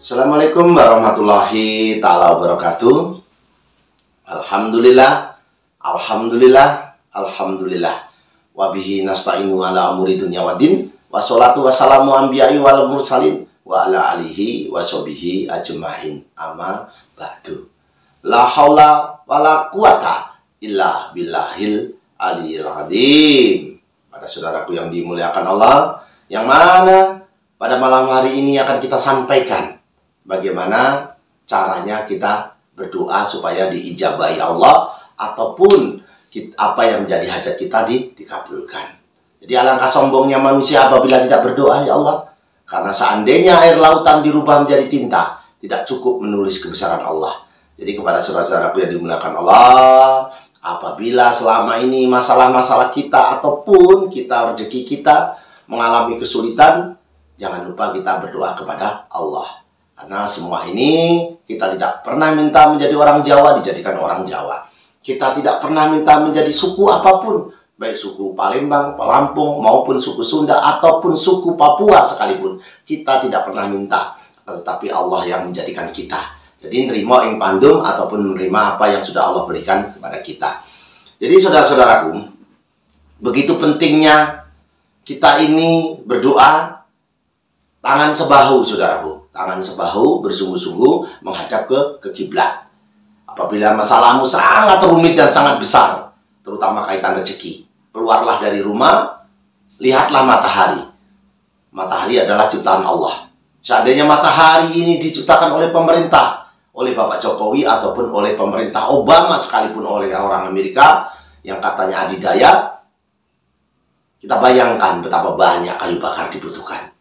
Assalamualaikum warahmatullahi ta'ala wabarakatuh. Alhamdulillah, Alhamdulillah, Alhamdulillah. Wabihi nasta'inu ala umuri dunya waddin. Wassalatu wassalamu anbiya'i wal mursalin. Wa ala alihi wa sahbihi ajma'in. Amma ba'du. La haula wa la quwata illa billahil aliyil azim. Pada saudaraku yang dimuliakan Allah, yang mana pada malam hari ini akan kita sampaikan bagaimana caranya kita berdoa supaya diijabahi Allah, ataupun apa yang menjadi hajat kita dikabulkan. Jadi alangkah sombongnya manusia apabila tidak berdoa, ya Allah. Karena seandainya air lautan dirubah menjadi tinta, tidak cukup menulis kebesaran Allah. Jadi kepada saudara-saudaraku yang dimuliakan Allah, apabila selama ini masalah-masalah kita ataupun rezeki kita mengalami kesulitan, jangan lupa kita berdoa kepada Allah. Karena semua ini kita tidak pernah minta menjadi orang Jawa dijadikan orang Jawa. Kita tidak pernah minta menjadi suku apapun, baik suku Palembang, Lampung, maupun suku Sunda, ataupun suku Papua sekalipun. Kita tidak pernah minta, tetapi Allah yang menjadikan kita. Jadi nerima ing pandum ataupun menerima apa yang sudah Allah berikan kepada kita. Jadi saudara-saudaraku, begitu pentingnya kita ini berdoa tangan sebahu, saudaraku. Tangan sebahu bersungguh-sungguh menghadap ke kiblat. Apabila masalahmu sangat rumit dan sangat besar, terutama kaitan rezeki, keluarlah dari rumah, lihatlah matahari. Matahari adalah ciptaan Allah. Seandainya matahari ini diciptakan oleh pemerintah, oleh Bapak Jokowi ataupun oleh pemerintah Obama, sekalipun oleh orang Amerika yang katanya adidaya, kita bayangkan betapa banyak kayu bakar dibutuhkan.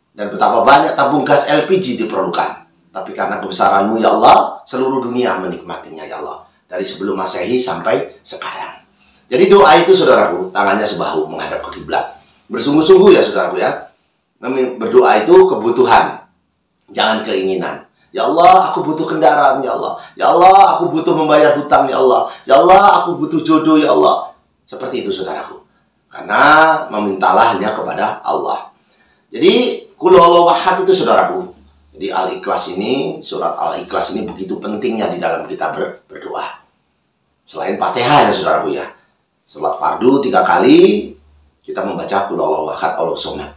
Dan betapa banyak tabung gas LPG diperlukan. Tapi karena kebesaran-Mu, ya Allah, seluruh dunia menikmatinya, ya Allah. Dari sebelum Masehi sampai sekarang. Jadi doa itu, saudaraku, tangannya sebahu menghadap ke kiblat. Bersungguh-sungguh ya, saudaraku ya. Berdoa itu kebutuhan, jangan keinginan. Ya Allah, aku butuh kendaraan, ya Allah. Ya Allah, aku butuh membayar hutang, ya Allah. Ya Allah, aku butuh jodoh, ya Allah. Seperti itu, saudaraku. Karena memintalah hanya kepada Allah. Jadi Qul huwallahu ahad itu, saudaraku. Jadi Al-Ikhlas ini, surat Al-Ikhlas ini begitu pentingnya di dalam kita berdoa. Selain Fatihah ya, saudaraku ya. Salat fardu 3 kali kita membaca Qul huwallahu ahad Allahus somad.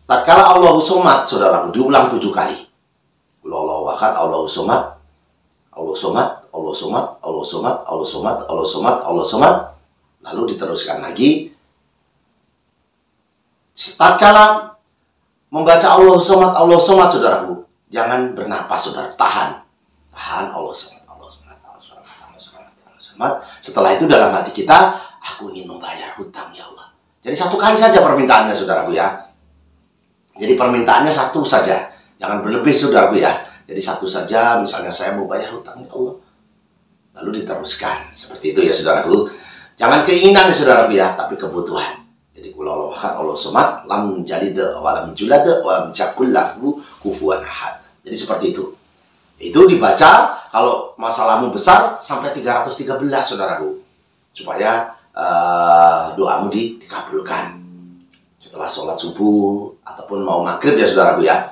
Tatkala Allahus somad, saudaraku, diulang 7 kali. Qul huwallahu ahad Allahus somad, Allahus somad, Allahus somad, Allahus somad, Allahus somad, Allahus somad, Allahus somad. Lalu diteruskan lagi. Tatkala membaca Allahus somad, Allahus somad, saudaraku, jangan bernapas, saudara. Tahan. Tahan, Allahus somad, Allahus somad, Allahus somad, Allahus somad, Allahus somad. Setelah itu dalam hati kita, aku ingin membayar hutang, ya Allah. Jadi 1 kali saja permintaannya, saudaraku ya. Jadi permintaannya 1 saja. Jangan berlebih, saudaraku ya. Jadi 1 saja, misalnya saya mau bayar hutang, ya Allah. Lalu diteruskan. Seperti itu ya, saudaraku. Jangan keinginan ya, saudaraku ya, tapi kebutuhan. Jadi Qul huwallahu ahad Allahus somad, lam yalid wa lam yulad wa lam yakul lahu kufuwan ahad. Jadi seperti itu. Itu dibaca kalau masalahmu besar sampai 313, saudaraku. Supaya doamu dikabulkan. Setelah sholat subuh ataupun mau maghrib ya, saudaraku ya.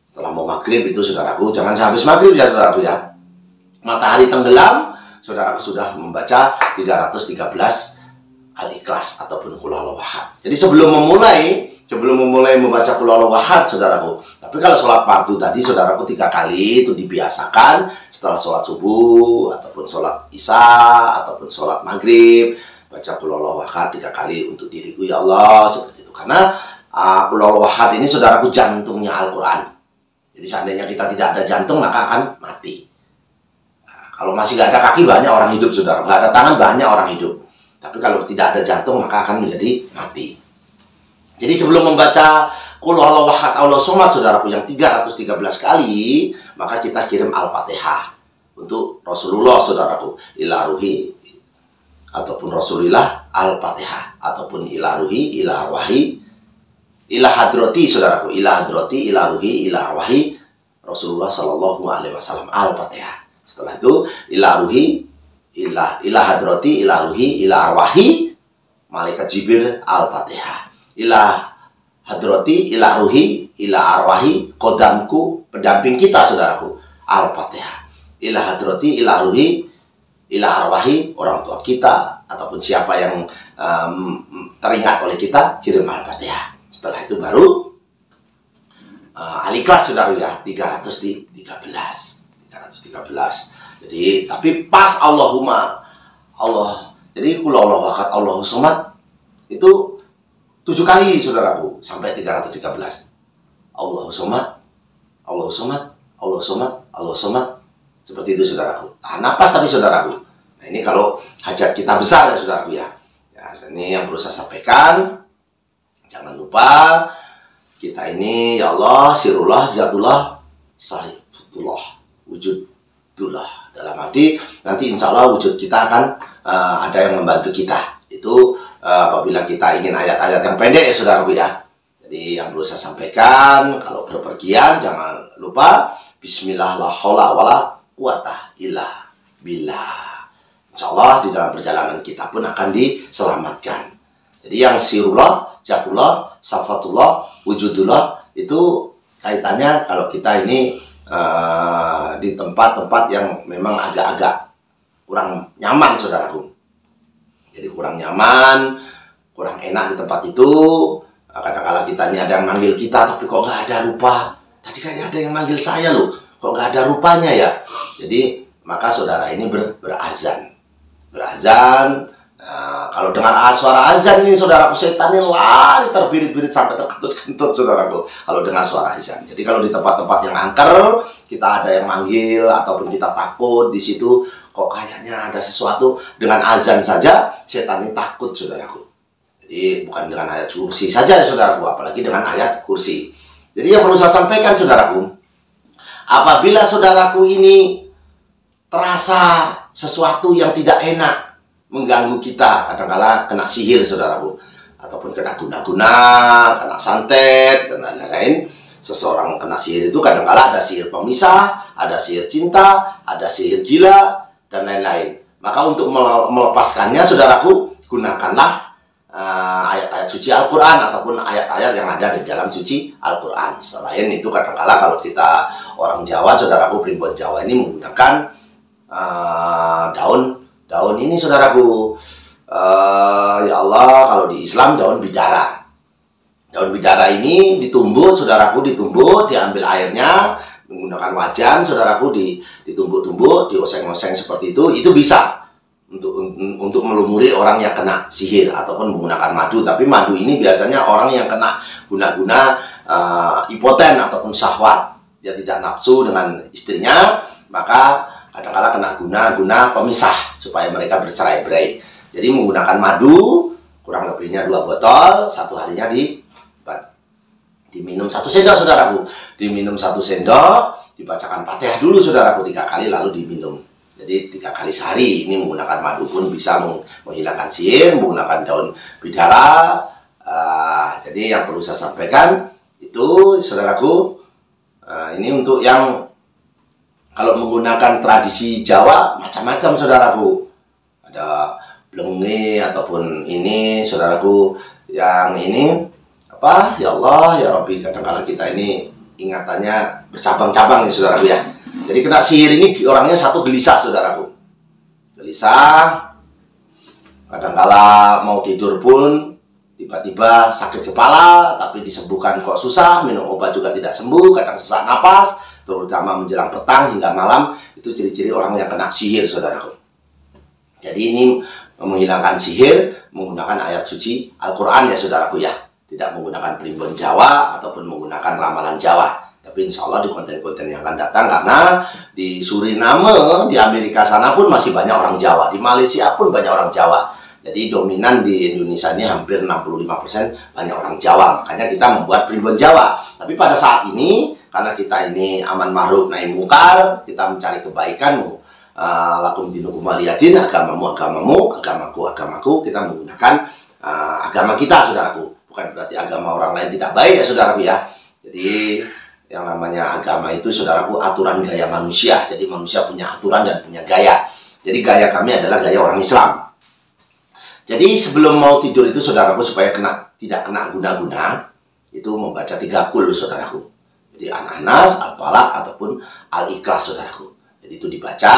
Setelah mau maghrib itu, saudaraku, jangan sehabis maghrib ya, saudaraku ya. Matahari tenggelam, saudaraku sudah membaca 313 Al-Ikhlas ataupun Qul huwallahu ahad. Jadi sebelum memulai membaca Qul huwallahu ahad, saudaraku. Tapi kalau sholat fardu tadi, saudaraku, 3 kali itu dibiasakan setelah sholat subuh ataupun sholat isya ataupun sholat maghrib, baca Qul huwallahu ahad 3 kali untuk diriku, ya Allah, seperti itu. Karena Qul huwallahu ahad ini, saudaraku, jantungnya Al-Quran. Jadi seandainya kita tidak ada jantung, maka akan mati. Nah, kalau masih gak ada kaki, banyak orang hidup, saudara. Gak ada tangan, banyak orang hidup. Tapi kalau tidak ada jantung, maka akan menjadi mati. Jadi sebelum membaca Qul huwallahu ahad Allahus somad, saudaraku, yang 313 kali, maka kita kirim Al-Fatihah untuk Rasulullah, saudaraku, ila ruhi ataupun Rasulillah, Al-Fatihah ataupun ila ruhi, ila arwahi, ila hadrati, saudaraku, ila hadrati, ila ruhi, ila arwahi Rasulullah sallallahu alaihi wasallam, Al-Fatihah. Setelah itu ila ruhi, ila hadrati, ila ruhi, ila arwahi malaikat Jibril, Al-Fatihah. Ila hadrati ila ruhi ila arwahi kodamku, pendamping kita saudaraku. Al-Fatihah. Ila hadrati ila ruhi ila arwahi, orang tua kita ataupun siapa yang teringat oleh kita, kirim Al-Fatihah. Setelah itu baru Al-Ikhlas saudara ya, 313. Jadi tapi pas Allahumma Allah. Jadi kul Allahu ahad Allahu somad itu 7 kali saudaraku sampai 313. Allahu somad, Allahu somad, Allahu somad, Allahu somad. Seperti itu saudaraku. Tahan napas tapi saudaraku. Nah ini kalau hajat kita besar ya saudaraku ya. Ya ini yang perlu saya sampaikan. Jangan lupa kita ini ya Allah, sirullah, zatullah, saifatullah, wujudullah. Dalam arti nanti insya Allah wujud kita akan ada yang membantu kita. Itu apabila kita ingin ayat-ayat yang pendek ya saudaraku ya. Jadi yang perlu saya sampaikan, kalau berpergian jangan lupa bismillah la haula wala quwata illa billah. Insya Allah di dalam perjalanan kita pun akan diselamatkan. Jadi yang sirullah, zatullah, safatullah, wujudullah itu kaitannya kalau kita ini di tempat-tempat yang memang agak-agak kurang nyaman saudaraku. Jadi kurang nyaman, kurang enak di tempat itu. Kadang-kadang kita ini ada yang manggil kita tapi kok nggak ada rupa. Tadi kayaknya ada yang manggil saya loh, kok nggak ada rupanya ya. Jadi maka saudara ini berazan. Kalau dengar suara azan ini saudaraku, setan ini lari terbirit-birit sampai terkentut-kentut saudaraku kalau dengar suara azan. Jadi kalau di tempat-tempat yang angker kita ada yang manggil ataupun kita takut di situ, kok kayaknya ada sesuatu, dengan azan saja setan ini takut saudaraku. Jadi bukan dengan ayat kursi saja ya saudaraku, apalagi dengan ayat kursi. Jadi yang perlu saya sampaikan saudaraku, apabila saudaraku ini terasa sesuatu yang tidak enak mengganggu kita, kadang-kala kena sihir saudaraku, ataupun kena guna-guna, kena santet dan lain-lain. Seseorang kena sihir itu kadang-kala ada sihir pemisah, ada sihir cinta, ada sihir gila dan lain-lain. Maka untuk melepaskannya saudaraku, gunakanlah ayat-ayat suci Al-Quran ataupun ayat-ayat yang ada di dalam suci Al-Quran. Selain itu kadang-kala kalau kita orang Jawa saudaraku, primbon Jawa ini menggunakan daun ini saudaraku, ya Allah, kalau di Islam daun bidara. Daun bidara ini ditumbuk saudaraku, diambil airnya menggunakan wajan saudaraku, ditumbuk-tumbuk, dioseng-oseng seperti itu bisa untuk melumuri orang yang kena sihir ataupun menggunakan madu. Tapi madu ini biasanya orang yang kena guna-guna hipoten ataupun syahwat, dia tidak nafsu dengan istrinya, maka kadang-kala kena guna pemisah supaya mereka bercerai-berai. Jadi menggunakan madu kurang lebihnya 2 botol, satu harinya diminum 1 sendok saudaraku. Diminum 1 sendok, dibacakan Fatihah dulu saudaraku 3 kali lalu diminum. Jadi 3 kali sehari. Ini menggunakan madu pun bisa menghilangkan sihir, menggunakan daun bidara. Jadi yang perlu saya sampaikan itu saudaraku, ini untuk yang kalau menggunakan tradisi Jawa macam-macam saudaraku. Ada blenge ataupun ini saudaraku, yang ini apa? Ya Allah, ya Rabbi, kadang-kadang kita ini ingatannya bercabang-cabang nih saudaraku ya. Jadi kena sihir ini orangnya satu gelisah saudaraku. Gelisah. Kadang-kala mau tidur pun tiba-tiba sakit kepala, tapi disembuhkan kok susah, minum obat juga tidak sembuh, kadang sesak napas, terutama menjelang petang hingga malam. Itu ciri-ciri orang yang kena sihir saudaraku. Jadi ini menghilangkan sihir menggunakan ayat suci Al-Quran ya saudaraku ya. Tidak menggunakan primbon Jawa ataupun menggunakan ramalan Jawa. Tapi insya Allah di konten-konten yang akan datang, karena di Suriname, di Amerika sana pun masih banyak orang Jawa, di Malaysia pun banyak orang Jawa. Jadi dominan di Indonesia ini hampir 65% banyak orang Jawa. Makanya kita membuat primbon Jawa. Tapi pada saat ini, karena kita ini aman ma'ruf nahi mungkar, kita mencari kebaikan, lakum dinukum waliyadin, agamamu agamamu, agamaku, kita menggunakan agama kita saudaraku. Bukan berarti agama orang lain tidak baik ya saudaraku ya. Jadi yang namanya agama itu saudaraku aturan gaya manusia. Jadi manusia punya aturan dan punya gaya. Jadi gaya kami adalah gaya orang Islam. Jadi sebelum mau tidur itu saudaraku, supaya tidak kena guna-guna, itu membaca 3 qul saudaraku. Jadi An-Nas, Al-Falaq ataupun Al-Ikhlas saudaraku. Jadi itu dibaca,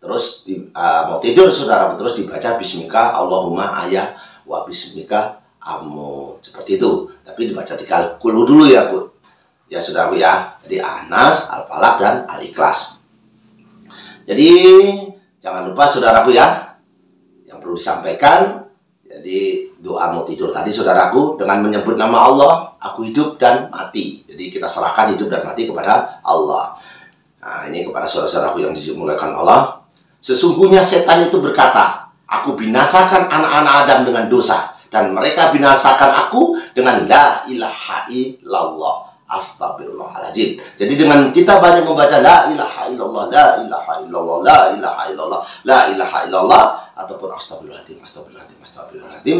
terus mau tidur saudaraku, terus dibaca Bismika Allahumma Ahya wa Bismika Amut. Seperti itu. Tapi dibaca 3 qul dulu ya, Bu. Ya saudaraku ya. Jadi An-Nas, Al-Falaq dan Al-Ikhlas. Jadi jangan lupa saudaraku ya, yang perlu disampaikan. Jadi doa mau tidur tadi saudaraku dengan menyebut nama Allah, aku hidup dan mati. Jadi kita serahkan hidup dan mati kepada Allah. Nah ini kepada saudara-saudaraku yang dimuliakan Allah. Sesungguhnya setan itu berkata, aku binasakan anak-anak Adam dengan dosa, dan mereka binasakan aku dengan la ilaha illallah. Astagfirullahaladzim. Jadi dengan kita banyak membaca la ilaha illallah, la ilaha illallah, la ilaha illallah, la ilaha illallah, ataupun astagfirullahaladzim, astagfirullahaladzim, astagfirullahaladzim,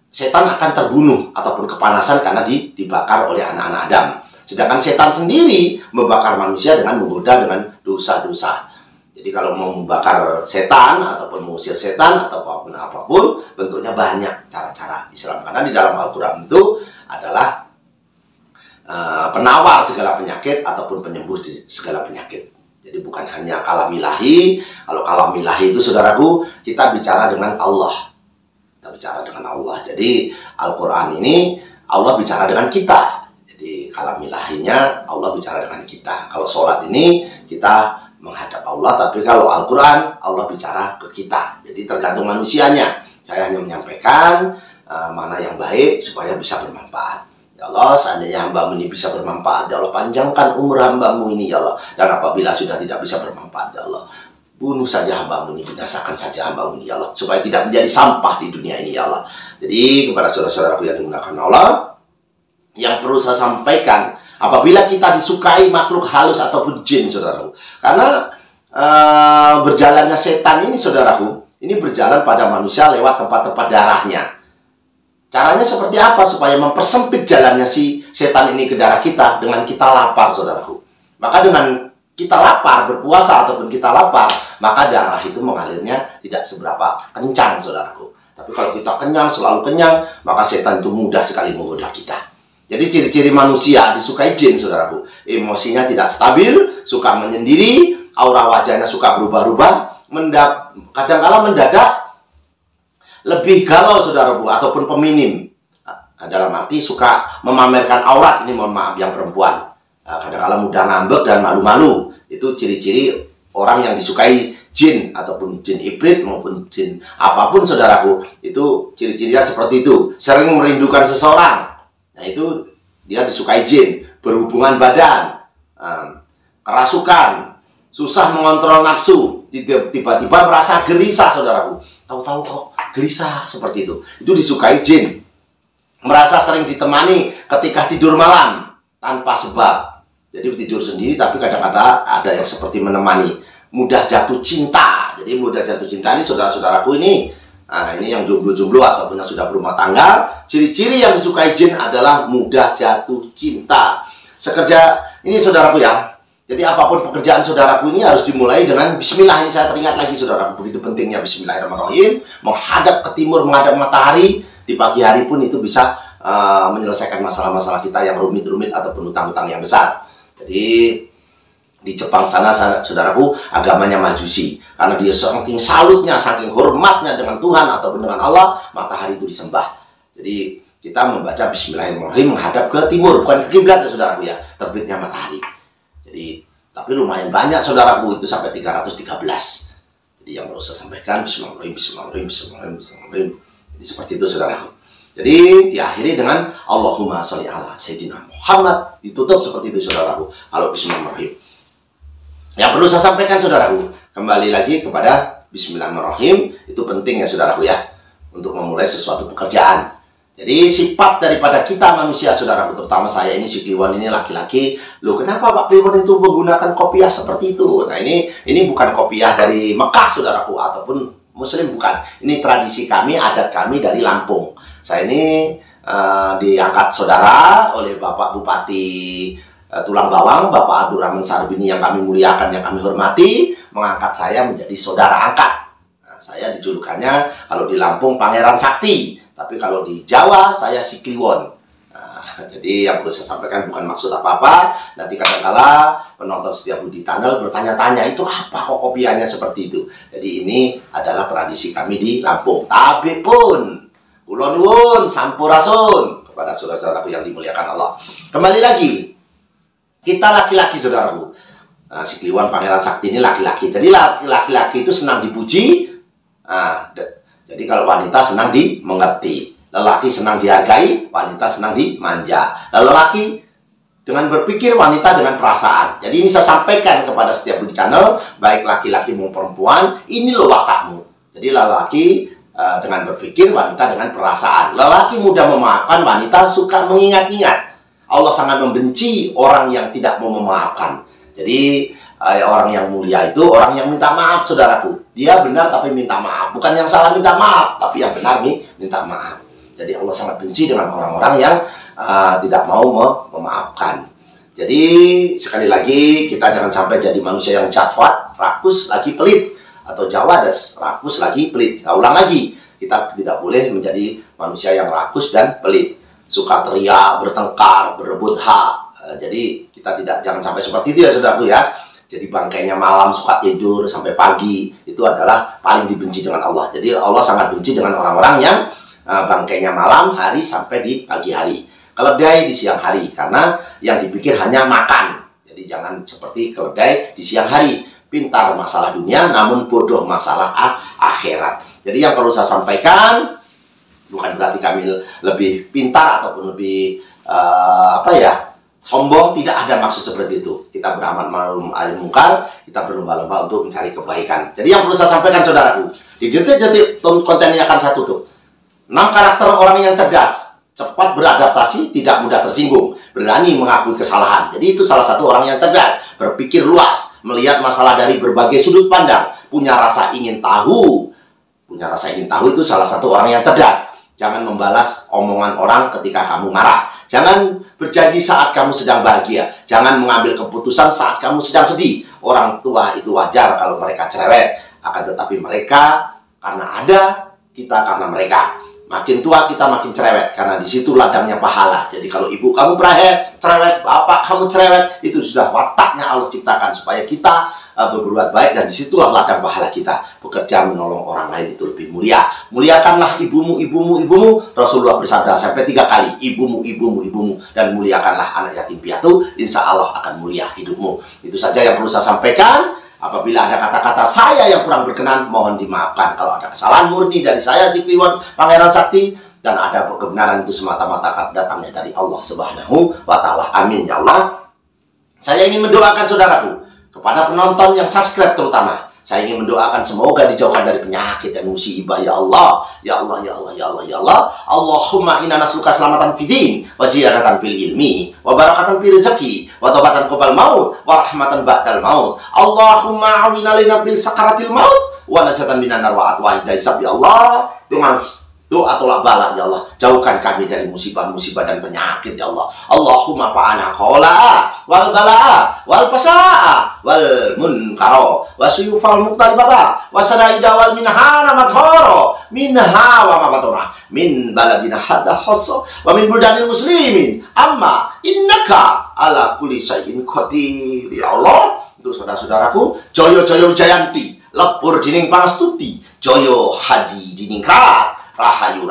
setan akan terbunuh ataupun kepanasan karena dibakar oleh anak-anak Adam. Sedangkan setan sendiri membakar manusia dengan menggoda dengan dosa-dosa. Jadi kalau mau membakar setan ataupun mengusir setan ataupun apapun, bentuknya banyak cara-cara Islam. Karena di dalam Al-Quran itu adalah penawar segala penyakit ataupun penyembuh di segala penyakit. Jadi bukan hanya kalam ilahi. Kalau kalam ilahi itu saudaraku, kita bicara dengan Allah. Kita bicara dengan Allah. Jadi Al-Quran ini Allah bicara dengan kita. Jadi kalam ilahinya Allah bicara dengan kita. Kalau sholat ini kita menghadap Allah, tapi kalau Al-Quran Allah bicara ke kita. Jadi tergantung manusianya. Saya hanya menyampaikan mana yang baik supaya bisa bermanfaat. Ya Allah, seandainya hamba-Mu ini bisa bermanfaat, ya Allah, panjangkan umur hamba-Mu ini, ya Allah. Dan apabila sudah tidak bisa bermanfaat, ya Allah, bunuh saja hamba-Mu ini, binasakan saja hamba-Mu ini, ya Allah, supaya tidak menjadi sampah di dunia ini, ya Allah. Jadi, kepada saudara-saudaraku yang dimuliakan Allah, yang perlu saya sampaikan, apabila kita disukai makhluk halus ataupun jin, saudaraku, karena berjalannya setan ini, saudaraku, ini berjalan pada manusia lewat tempat-tempat darahnya. Caranya seperti apa supaya mempersempit jalannya si setan ini ke darah kita? Dengan kita lapar, saudaraku. Maka dengan kita lapar, berpuasa ataupun kita lapar, maka darah itu mengalirnya tidak seberapa kencang, saudaraku. Tapi kalau kita kenyang, selalu kenyang, maka setan itu mudah sekali menggoda kita. Jadi ciri-ciri manusia disukai jin, saudaraku. Emosinya tidak stabil, suka menyendiri, aura wajahnya suka berubah-ubah, kadang-kala mendadak lebih galau, saudaraku, ataupun peminim. Dalam arti suka memamerkan aurat, ini mohon maaf yang perempuan. Kadang-kadang mudah ngambek dan malu-malu. Itu ciri-ciri orang yang disukai jin, ataupun jin iblis maupun jin apapun, saudaraku. Itu ciri-cirinya seperti itu. Sering merindukan seseorang. Nah itu dia disukai jin. Berhubungan badan, kerasukan, susah mengontrol nafsu, tiba-tiba merasa gelisah, saudaraku. Tahu-tahu kok gelisah seperti itu. Itu disukai jin. Merasa sering ditemani ketika tidur malam tanpa sebab. Jadi tidur sendiri, tapi kadang-kadang ada yang seperti menemani. Mudah jatuh cinta. Jadi mudah jatuh cinta ini saudara-saudaraku ini. Nah, ini yang jomblo-jomblo ataupun yang sudah berumah tangga. Ciri-ciri yang disukai jin adalah mudah jatuh cinta. Sekerja ini saudaraku ya. Jadi apapun pekerjaan saudaraku ini harus dimulai dengan bismillah. Ini saya teringat lagi, saudaraku, begitu pentingnya bismillahirrahmanirrahim. Menghadap ke timur, menghadap matahari. Di pagi hari pun itu bisa menyelesaikan masalah-masalah kita yang rumit-rumit ataupun utang-utang yang besar. Jadi di Jepang sana, saudaraku, agamanya Majusi. Karena dia saking salutnya, saking hormatnya dengan Tuhan ataupun dengan Allah, matahari itu disembah. Jadi kita membaca bismillahirrahmanirrahim menghadap ke timur, bukan ke kiblat ya, saudaraku ya, terbitnya matahari. Jadi, tapi lumayan banyak, saudaraku, itu sampai 313. Jadi yang perlu saya sampaikan, bismillahirrahmanirrahim, bismillahirrahmanirrahim, bismillahirrahmanirrahim, bismillahirrahmanirrahim. Jadi seperti itu, saudaraku. Jadi diakhiri dengan Allahumma sholli ala Sayyidina Muhammad. Ditutup seperti itu, saudaraku. Kalau bismillahirrahmanirrahim. Yang perlu saya sampaikan, saudaraku, kembali lagi kepada bismillahirrahmanirrahim. Itu penting ya, saudaraku ya, untuk memulai sesuatu pekerjaan. Jadi sifat daripada kita manusia, saudaraku, terutama saya ini si Kliwon ini laki-laki. Loh, kenapa Pak Kliwon itu menggunakan kopiah seperti itu? Nah, ini bukan kopiah dari Mekah, saudaraku, ataupun Muslim, bukan. Ini tradisi kami, adat kami dari Lampung. Saya ini diangkat saudara oleh Bapak Bupati Tulang Bawang, Bapak Abdurrahman Sarbini yang kami muliakan, yang kami hormati, mengangkat saya menjadi saudara angkat. Nah, saya dijulukannya kalau di Lampung Pangeran Sakti. Tapi kalau di Jawa, saya si Kliwon. Nah, Jadi yang perlu saya sampaikan bukan maksud apa-apa. Nanti kadang-kala penonton setia Budi Tunnel bertanya-tanya, itu apa kok kopiannya seperti itu. Jadi ini adalah tradisi kami di Lampung. Tapi pun kula nuwun sampurasun kepada saudara-saudaraku yang dimuliakan Allah. Kembali lagi, kita laki-laki saudaraku. Nah, si Kliwon Pangeran Sakti ini laki-laki. Jadi laki-laki itu senang dipuji. Nah, jadi kalau wanita senang dimengerti. Lelaki senang dihargai, wanita senang dimanja. Lelaki dengan berpikir, wanita dengan perasaan. Jadi ini saya sampaikan kepada setiap Budi Channel, baik laki-laki maupun perempuan, ini loh watakmu. Jadi lelaki dengan berpikir, wanita dengan perasaan. Lelaki mudah memaafkan, wanita suka mengingat-ingat. Allah sangat membenci orang yang tidak mau memaafkan. Jadi orang yang mulia itu orang yang minta maaf, saudaraku. Dia benar tapi minta maaf. Bukan yang salah minta maaf, tapi yang benar nih minta maaf. Jadi Allah sangat benci dengan orang-orang yang tidak mau memaafkan. Jadi sekali lagi kita jangan sampai jadi manusia yang jatwat, rakus lagi pelit, atau jawadas, rakus lagi pelit. Nah, ulang lagi, kita tidak boleh menjadi manusia yang rakus dan pelit, suka teriak, bertengkar, berebut hak. Jadi kita jangan sampai seperti itu ya saudaraku ya. Jadi bangkainya malam suka tidur sampai pagi, itu adalah paling dibenci dengan Allah. Jadi Allah sangat benci dengan orang-orang yang bangkainya malam hari sampai di pagi hari, keledai di siang hari, karena yang dipikir hanya makan. Jadi jangan seperti keledai di siang hari, pintar masalah dunia namun bodoh masalah akhirat. Jadi yang perlu saya sampaikan, bukan berarti kami lebih pintar ataupun lebih sombong, tidak ada maksud seperti itu. Kita beramal ma'ruf nahi munkar, kita berlomba-lomba untuk mencari kebaikan. Jadi yang perlu saya sampaikan saudaraku, di detik-detik konten ini akan saya tutup. 6 karakter orang yang cerdas, cepat beradaptasi, tidak mudah tersinggung, berani mengakui kesalahan. Jadi itu salah satu orang yang cerdas, berpikir luas, melihat masalah dari berbagai sudut pandang, punya rasa ingin tahu. Punya rasa ingin tahu itu salah satu orang yang cerdas. Jangan membalas omongan orang ketika kamu marah. Jangan berjanji saat kamu sedang bahagia. Jangan mengambil keputusan saat kamu sedang sedih. Orang tua itu wajar kalau mereka cerewet. Akan tetapi mereka karena ada, kita karena mereka. Makin tua kita makin cerewet, karena di situ ladangnya pahala. Jadi kalau ibu kamu cerewet, bapak kamu cerewet, itu sudah wataknya Allah ciptakan supaya kita berbuat baik, dan disitulah ladang pahala kita. Bekerja menolong orang lain itu lebih mulia. Muliakanlah ibumu, Rasulullah bersabda sampai 3 kali, ibumu, dan muliakanlah anak yatim piatu, insya Allah akan mulia hidupmu. Itu saja yang perlu saya sampaikan. Apabila ada kata-kata saya yang kurang berkenan, mohon dimaafkan. Kalau ada kesalahan murni dari saya, si Kliwon Pangeran Sakti, dan ada kebenaran itu semata-mata datangnya dari Allah Subhanahu wa Ta'ala. Amin ya Allah. Saya ingin mendoakan saudaraku, kepada penonton yang subscribe terutama, saya ingin mendoakan semoga dijauhkan dari penyakit dan musibah ya Allah. Ya Allah, ya Allah, ya Allah, ya Allah. Allahumma inna nas'aluka selamatan fidin, wa ziyadatan fil ilmi, wa barakatan fil rezeki, wa taubatan qabal maut, wa rahmatan ba'dal maut. Allahumma awin alaina bil sakaratil maut, wa najatan minan nar wa atwa hisab ya Allah. Dengan doa tolak bala ya Allah, jauhkan kami dari musibah-musibah dan penyakit ya Allah. Allahumma fa'ana qala wal bala'a wal fasa'a wal munkara wa suyufal muqtalibata wa sadaida wal minhana mathara minha wa ma batara min baladina hadha khassa wa min buldanil muslimin amma innaka ala kulli syai'in qadir ya Allah. Untuk saudara-saudaraku, Joyo Wijayanti, lepur dining pangastuti, Joyo Haji diningkrat, rahayu.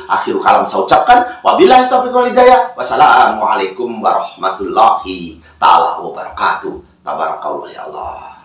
Akhirul kalam saya ucapkan, wabillahi taufiq wal hidayah. Wassalamualaikum warahmatullahi taala wabarakatuh. Tabarakallah ya Allah.